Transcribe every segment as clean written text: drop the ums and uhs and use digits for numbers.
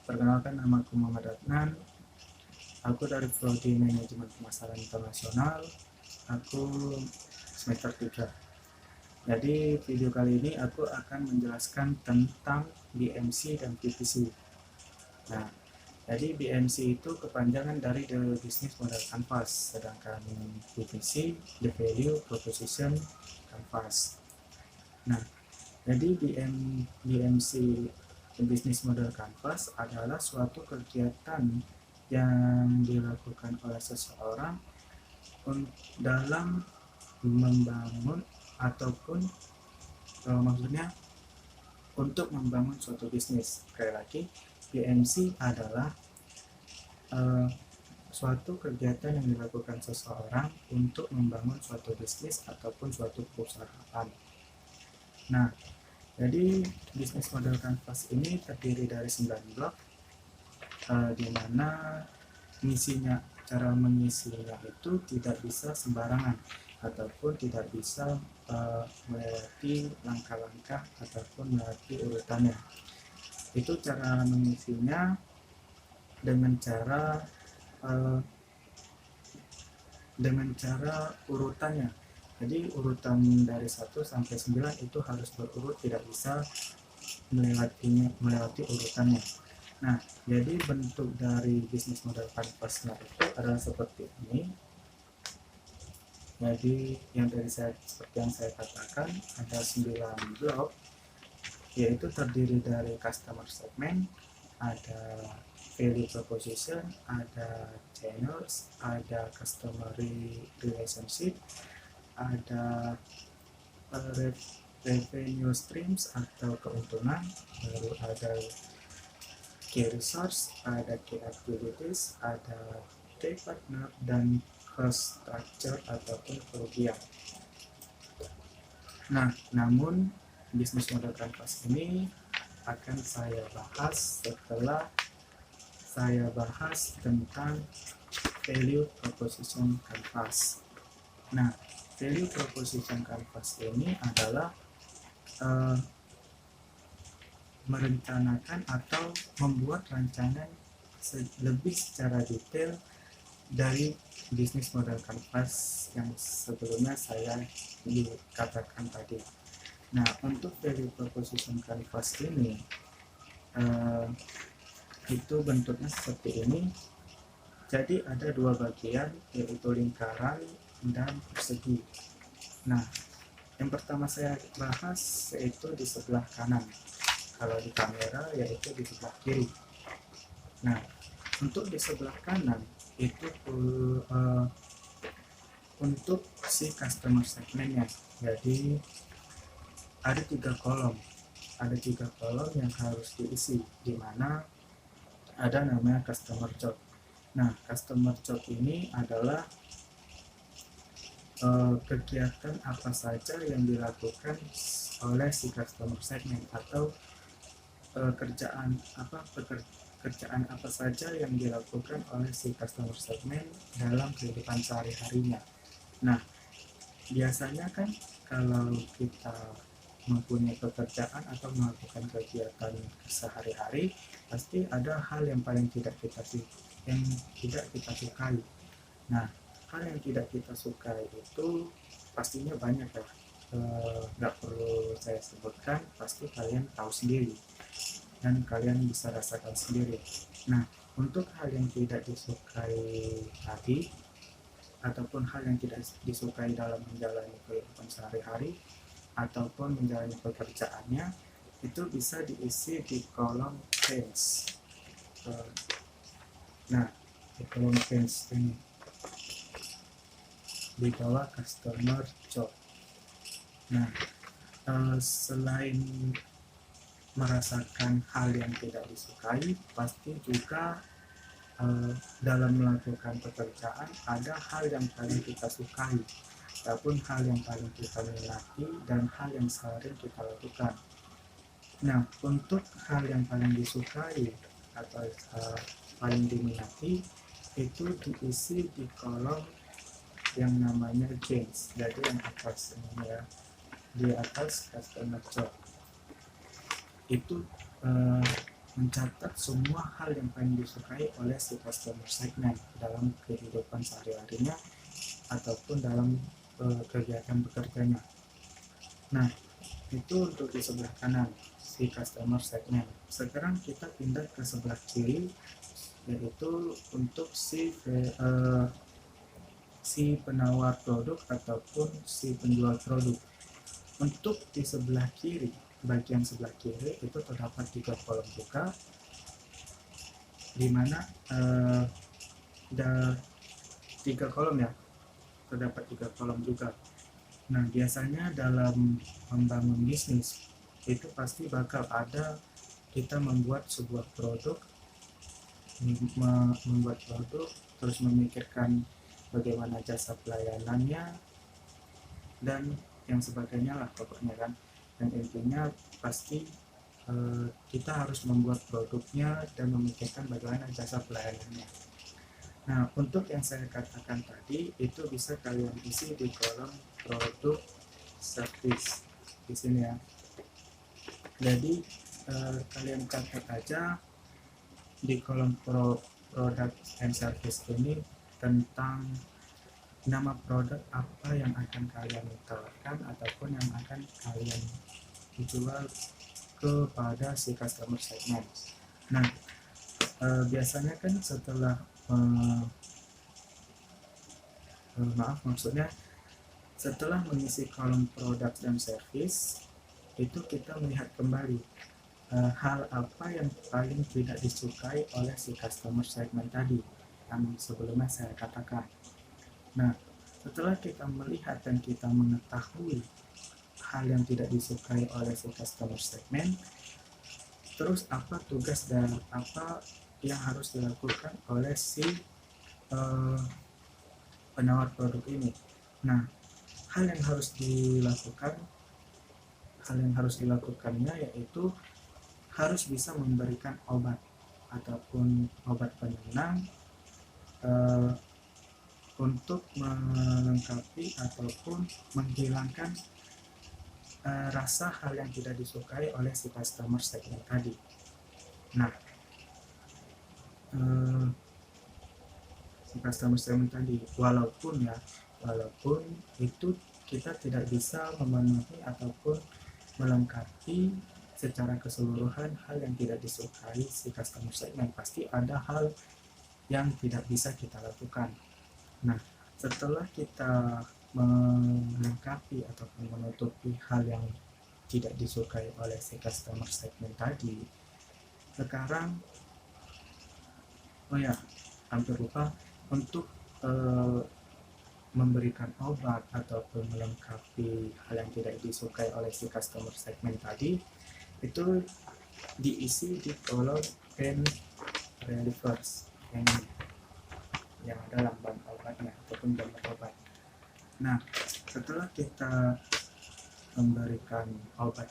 Perkenalkan, nama aku Muhammad Adnan. Aku dari Prodi Manajemen Pemasaran Internasional. Aku semester 3. Jadi video kali ini aku akan menjelaskan tentang BMC dan PPC. Nah, jadi BMC itu kepanjangan dari The Business Model Canvas, sedangkan PPC The Value Proposition Canvas. Nah, jadi BMC The Business Model Canvas adalah suatu kegiatan yang dilakukan oleh seseorang dalam membangun ataupun maksudnya untuk membangun suatu bisnis. Sekali lagi, BMC adalah suatu kegiatan yang dilakukan seseorang untuk membangun suatu bisnis ataupun suatu perusahaan. Nah, jadi bisnis model canvas ini terdiri dari 9 blok, di mana misinya, cara mengisinya itu tidak bisa sembarangan ataupun tidak bisa melewati langkah-langkah ataupun melewati urutannya. Itu cara mengisinya dengan cara urutannya. Jadi urutan dari 1 sampai 9 itu harus berurut, tidak bisa melewati urutannya. Nah, jadi bentuk dari bisnis model canvasnya itu adalah seperti ini. Jadi seperti yang saya katakan, ada 9 blok, yaitu terdiri dari customer segment, ada value proposition, ada channels, ada customer relationship, ada revenue streams atau keuntungan, lalu ada key resource, ada key activities, ada key partner, dan cost structure ataupun kerugian. Nah, namun bisnis model canvas ini akan saya bahas setelah saya bahas tentang value proposition canvas. Nah, value proposition canvas ini adalah merencanakan atau membuat rancangan lebih secara detail dari bisnis model canvas yang sebelumnya saya dikatakan tadi. Nah, untuk value proposition canvas ini itu bentuknya seperti ini. Jadi ada 2 bagian, yaitu lingkaran dan persegi. Nah, yang pertama saya bahas yaitu di sebelah kanan. Kalau di kamera yaitu di sebelah kiri. Nah, untuk di sebelah kanan itu untuk si customer segmentnya. Jadi ada 3 kolom. Ada 3 kolom yang harus diisi, di mana ada namanya customer job. Nah, customer job ini adalah kegiatan apa saja yang dilakukan oleh si customer segment, atau pekerjaan apa saja yang dilakukan oleh si customer segment dalam kehidupan sehari-harinya. Nah, biasanya kan kalau kita mempunyai pekerjaan atau melakukan kegiatan sehari-hari, pasti ada hal yang tidak kita sukai. Nah, hal yang tidak kita sukai itu pastinya banyak ya, nggak perlu saya sebutkan, pasti kalian tahu sendiri dan kalian bisa rasakan sendiri. Nah, untuk hal yang tidak disukai tadi, ataupun hal yang tidak disukai dalam menjalani kehidupan sehari-hari ataupun menjalani pekerjaannya, itu bisa diisi di kolom change. Nah, di kolom change ini di bawah customer job. Nah, selain merasakan hal yang tidak disukai, pasti juga dalam melakukan pekerjaan ada hal yang paling kita sukai, ataupun hal yang paling kita minati dan hal yang sering kita lakukan. Nah, untuk hal yang paling disukai atau paling diminati itu diisi di kolom yang namanya change. Jadi yang atas ini ya, di atas customer job itu mencatat semua hal yang paling disukai oleh si customer segment dalam kehidupan sehari-harinya ataupun dalam kegiatan bekerjanya. Nah, itu untuk di sebelah kanan si customer segment. Sekarang kita pindah ke sebelah kiri, yaitu untuk si penawar produk ataupun si penjual produk. Untuk di sebelah kiri, bagian sebelah kiri itu terdapat 3 kolom buka, di mana ada 3 kolom ya, terdapat 3 kolom juga. Nah, biasanya dalam membangun bisnis itu pasti bakal ada kita membuat sebuah produk, terus memikirkan bagaimana jasa pelayanannya dan yang sebagainya lah pokoknya kan. Dan intinya pasti kita harus membuat produknya dan memikirkan bagaimana jasa pelayanannya. Nah, untuk yang saya katakan tadi itu bisa kalian isi di kolom produk service di sini ya. Jadi kalian catat aja di kolom product and service ini tentang nama produk apa yang akan kalian tawarkan ataupun yang akan kalian jual kepada si customer segment. Nah, biasanya kan setelah setelah mengisi kolom produk dan service itu kita melihat kembali hal apa yang paling tidak disukai oleh si customer segment tadi yang sebelumnya saya katakan. Nah, setelah kita melihat dan kita mengetahui hal yang tidak disukai oleh si customer segment, terus apa tugas dan apa yang harus dilakukan oleh si penawar produk ini. Nah, hal yang harus dilakukannya yaitu harus bisa memberikan obat ataupun obat penenang untuk melengkapi ataupun menghilangkan rasa hal yang tidak disukai oleh si customer segment tadi. Nah, si customer segment tadi walaupun itu kita tidak bisa memenuhi ataupun melengkapi secara keseluruhan hal yang tidak disukai si customer segment, pasti ada hal yang tidak bisa kita lakukan. Nah, setelah kita melengkapi ataupun menutupi hal yang tidak disukai oleh si customer segment tadi, sekarang hampir lupa untuk memberikan obat ataupun melengkapi hal yang tidak disukai oleh si customer segment tadi itu diisi di kolom pen relievers yang ada lambang obatnya ataupun gambar obat. Nah, setelah kita memberikan obat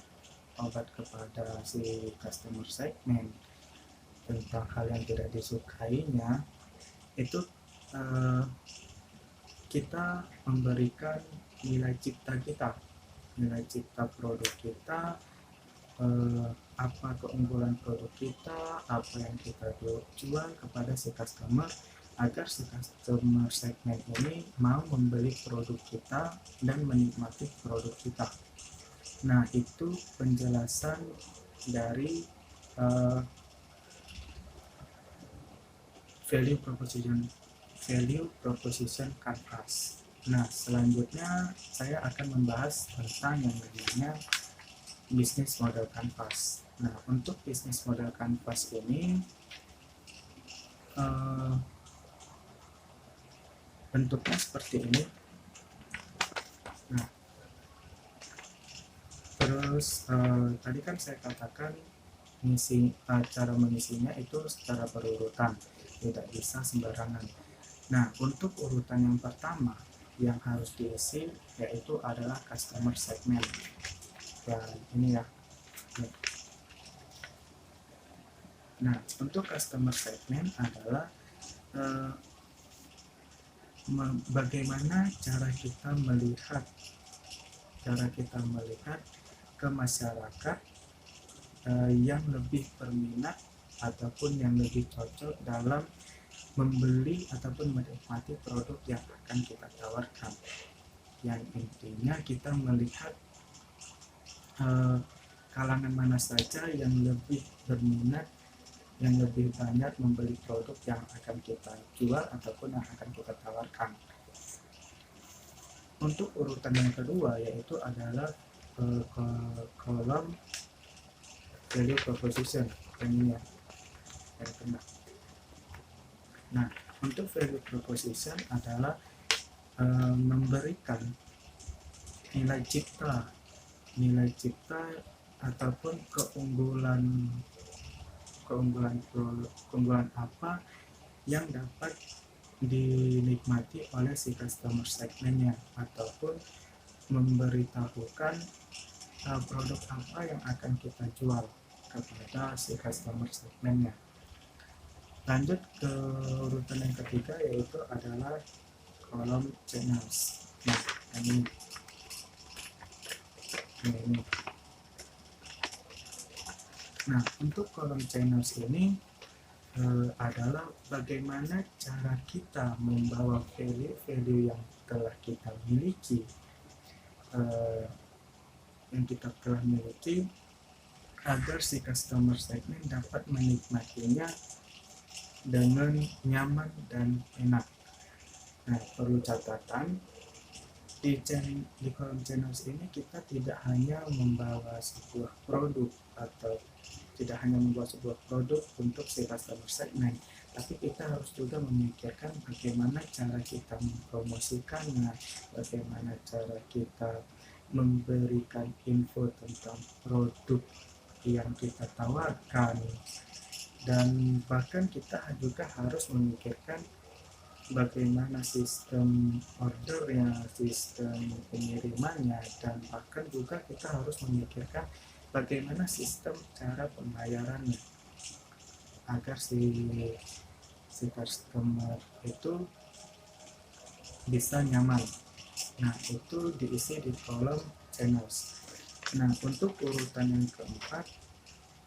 kepada si customer segment tentang hal yang tidak disukainya, itu kita memberikan nilai cipta produk kita, apa keunggulan produk kita, apa yang kita jual kepada si customer agar si customer segment ini mau membeli produk kita dan menikmati produk kita. Nah, itu penjelasan dari value proposition canvas. Nah, selanjutnya saya akan membahas tentang yang namanya business model canvas. Nah, untuk business model canvas ini bentuknya seperti ini. Nah, terus tadi kan saya katakan cara mengisinya itu secara berurutan, tidak bisa sembarangan. Nah, untuk urutan yang pertama yang harus diisi yaitu adalah customer segment. Dan ini ya. Nah, untuk customer segment adalah bagaimana cara kita melihat ke masyarakat yang lebih berminat ataupun yang lebih cocok dalam membeli ataupun menikmati produk yang akan kita tawarkan. Yang intinya kita melihat kalangan mana saja yang lebih berminat, yang lebih banyak membeli produk yang akan kita jual ataupun yang akan kita tawarkan. Untuk urutan yang kedua yaitu adalah kolom value proposition, yang ini ya, yang kena. Nah, untuk value proposition adalah memberikan nilai cipta ataupun keunggulan apa yang dapat dinikmati oleh si customer segmennya, ataupun memberitahukan produk apa yang akan kita jual kepada si customer segmennya. Lanjut ke urutan yang ketiga yaitu adalah kolom channels. Nah, ini. Nah, untuk kolom channels ini adalah bagaimana cara kita membawa value yang telah kita miliki, agar si customer segment dapat menikmatinya dengan nyaman dan enak. Nah, perlu catatan di kolom channels ini kita tidak hanya membawa sebuah produk atau tidak hanya membuat sebuah produk untuk si customer segment, tapi kita harus juga memikirkan bagaimana cara kita mempromosikannya, bagaimana cara kita memberikan info tentang produk yang kita tawarkan, dan bahkan kita juga harus memikirkan bagaimana sistem ordernya, sistem pengirimannya, dan bahkan juga kita harus memikirkan bagaimana sistem cara pembayarannya agar si customer itu bisa nyaman. Nah, itu diisi di kolom channels. Nah, untuk urutan yang keempat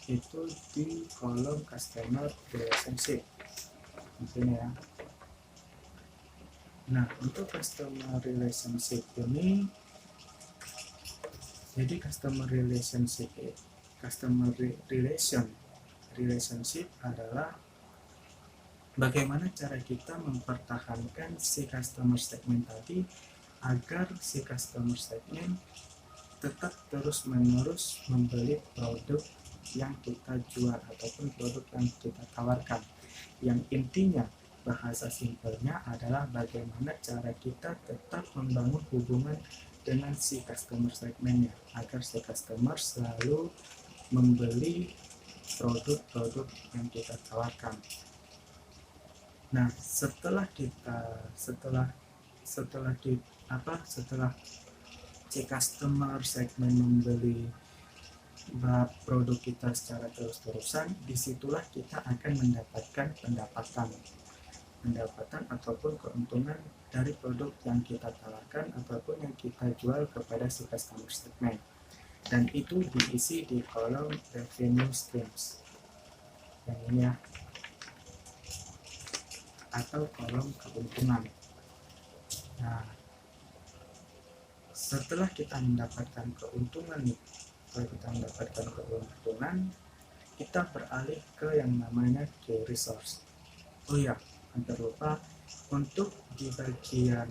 itu di kolom customer relationship di sini ya. Nah, untuk customer relationship ini, jadi customer relationship adalah bagaimana cara kita mempertahankan si customer segment tadi agar si customer segment tetap terus-menerus membeli produk yang kita jual ataupun produk yang kita tawarkan. Yang intinya, bahasa simpelnya adalah bagaimana cara kita tetap membangun hubungan dengan si customer segmennya agar si customer selalu membeli produk-produk yang kita tawarkan. Nah, setelah si customer segmen membeli produk kita secara terus-terusan, disitulah kita akan mendapatkan pendapatan ataupun keuntungan dari produk yang kita tawarkan ataupun yang kita jual kepada si customer segment, dan itu diisi di kolom revenue streams yang ini ya, atau kolom keuntungan. Nah, setelah kita mendapatkan keuntungan, kita beralih ke yang namanya key resource. Oh ya, hampir lupa, untuk di bagian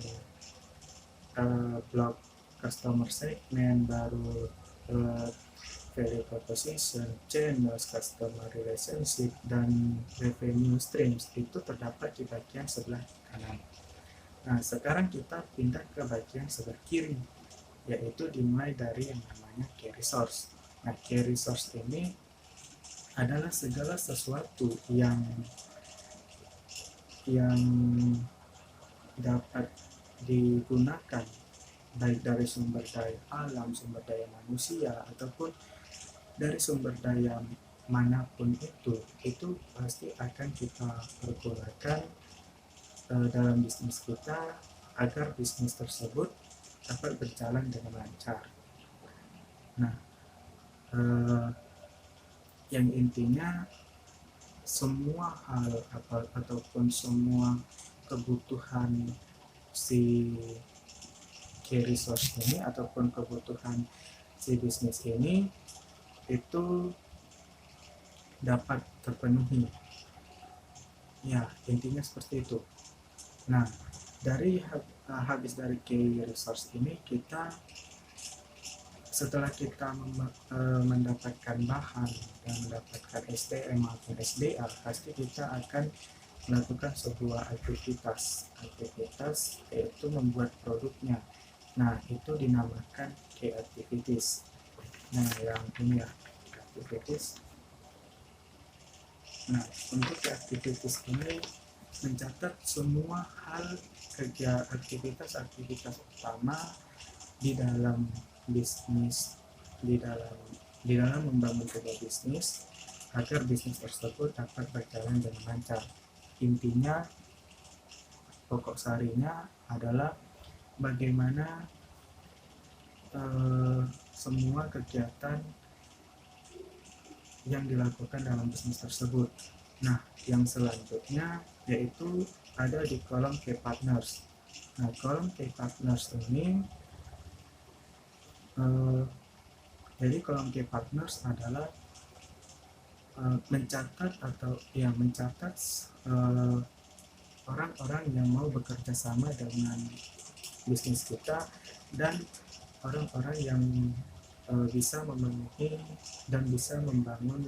blok customer segment, baru value proposition, channels, customer relationship, dan revenue streams itu terdapat di bagian sebelah kanan. Nah, sekarang kita pindah ke bagian sebelah kiri, yaitu dimulai dari yang namanya key resource. Nah, key resource ini adalah segala sesuatu yang dapat digunakan baik dari sumber daya alam, sumber daya manusia, ataupun dari sumber daya manapun itu pasti akan kita pergunakan dalam bisnis kita agar bisnis tersebut dapat berjalan dengan lancar. Nah, yang intinya semua hal ataupun semua kebutuhan si key resource ini ataupun kebutuhan si bisnis ini itu dapat terpenuhi. Ya, intinya seperti itu. Nah, dari habis dari key resource ini, setelah kita mendapatkan bahan dan mendapatkan SDM maupun SDA, pasti kita akan melakukan sebuah aktivitas yaitu membuat produknya. Nah, itu dinamakan key activities. Nah, yang ini ya, activities. Nah, untuk aktivitas ini mencatat semua hal kerja aktivitas utama di dalam bisnis, di dalam membangun sebuah bisnis agar bisnis tersebut dapat berjalan dengan lancar. Intinya, pokok sarinya adalah bagaimana semua kegiatan yang dilakukan dalam bisnis tersebut. Nah, yang selanjutnya yaitu ada di kolom key partners. Nah, kolom key partners ini jadi kolom key partners adalah mencatat orang-orang yang mau bekerja sama dengan bisnis kita dan orang-orang yang bisa memenuhi dan bisa membangun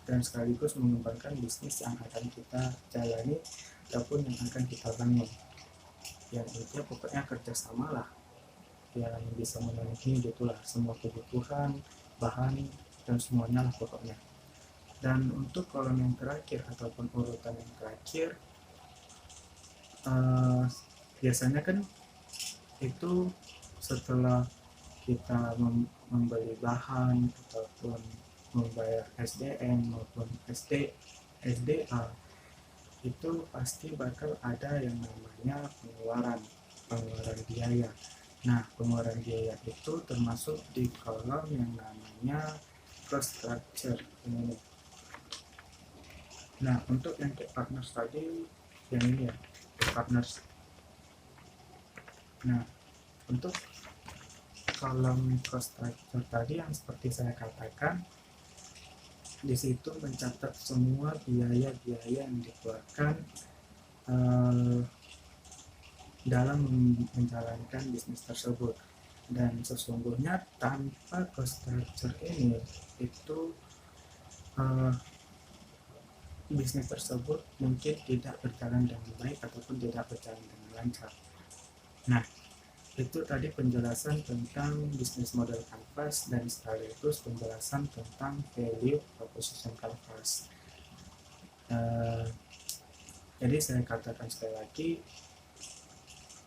dan sekaligus mengembangkan bisnis yang akan kita jalani ataupun yang akan kita bangun. Yang intinya pokoknya kerjasama lah yang bisa memenuhi gitulah semua kebutuhan, bahan, dan semuanya lah pokoknya. Dan untuk kolom yang terakhir ataupun urutan yang terakhir, biasanya kan itu setelah kita membeli bahan ataupun membayar SDM maupun SDA, itu pasti bakal ada yang namanya pengeluaran biaya. Nah, pengeluaran biaya itu termasuk di kolom yang namanya cost structure ini. Nah, untuk yang key partners tadi, yang ini ya, key partners. Nah, untuk kolom cost structure tadi yang seperti saya katakan, di situ mencatat semua biaya-biaya yang dikeluarkan dalam menjalankan bisnis tersebut. Dan sesungguhnya tanpa cost structure ini, itu bisnis tersebut mungkin tidak berjalan dengan baik ataupun tidak berjalan dengan lancar. Nah, itu tadi penjelasan tentang bisnis model canvas dan sekaligus penjelasan tentang value proposition canvas. Jadi saya katakan sekali lagi,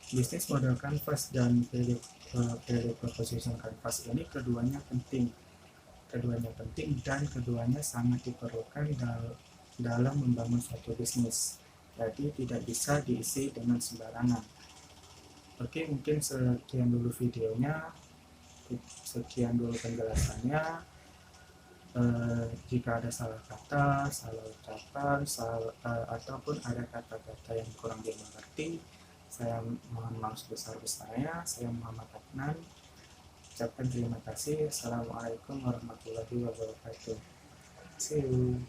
bisnis model canvas dan value proposition canvas ini keduanya penting dan keduanya sangat diperlukan dalam membangun suatu bisnis. Jadi tidak bisa diisi dengan sembarangan. Oke, mungkin sekian dulu videonya, sekian dulu penjelasannya. Jika ada salah kata, salah ucapan, ataupun ada kata-kata yang kurang dimengerti, saya mohon maaf sebesar-besarnya. Saya Muhammad Adnan, ucapkan terima kasih. Assalamualaikum warahmatullahi wabarakatuh. See you.